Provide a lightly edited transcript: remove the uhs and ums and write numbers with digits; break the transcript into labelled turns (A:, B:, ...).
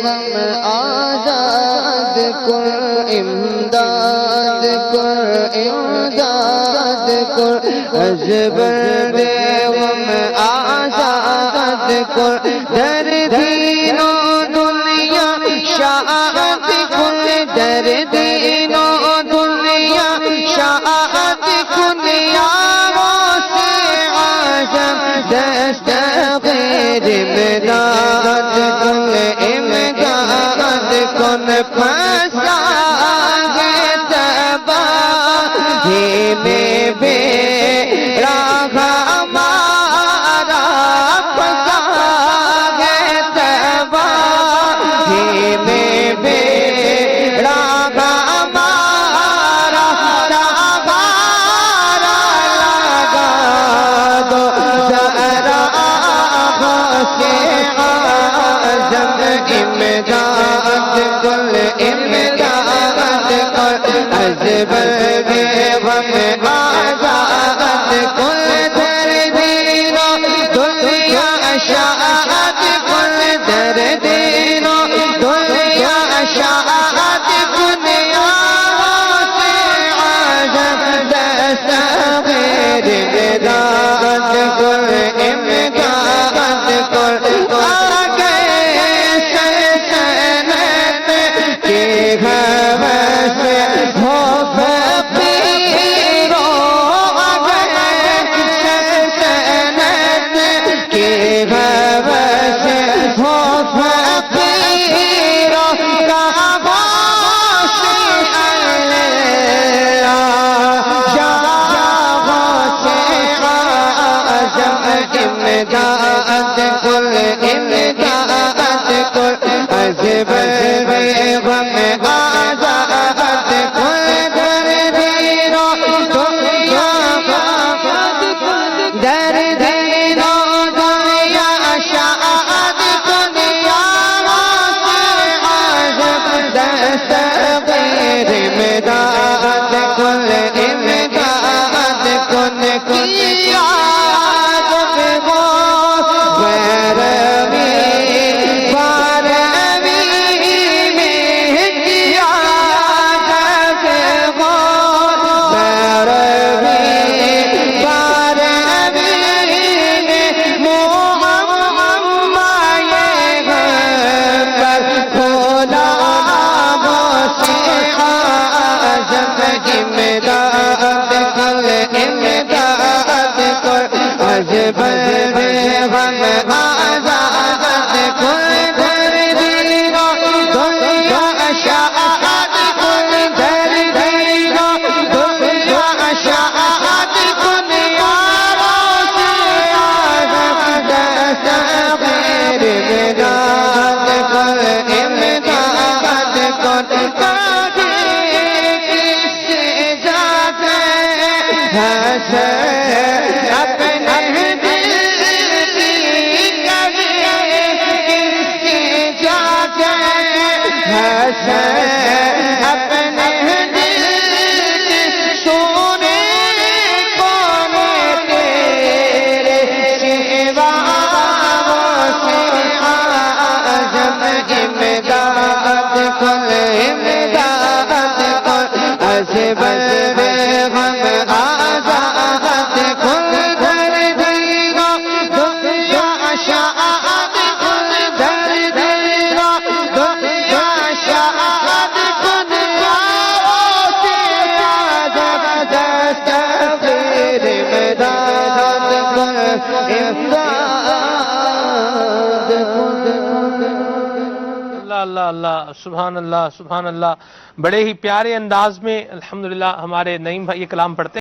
A: غم آزاد کر امداد کر امداد کر ازبر غم آزاد کر در دین و دنیا شاعت کن در دین و دنیا شاعت کن یا واسع اعظم دست غیر امداد کن امداد کن پساگ تباہی میں بیڑا ہمارا پساگ تباہی میں بیڑا ہمارا سہارا لگا دو ذرا غوث اعظم امداد کن امداد کن ازبر غم آزاد کن در دین و دنیا شاعت کن در دین و دنیا شاعت کن یا واسع اعظم دست غیر امداد کن امداد کن امداد کن امداد کن ازبر غم آزاد کن در دین و دنیا در دین و دنیا شاعت کن یا واسع اعظم دست غیر امداد کن امداد کن کیا
B: اللہ اللہ سبحان اللہ سبحان اللہ. بڑے ہی پیارے انداز میں الحمدللہ ہمارے نعیم بھائی یہ کلام پڑھتے ہیں.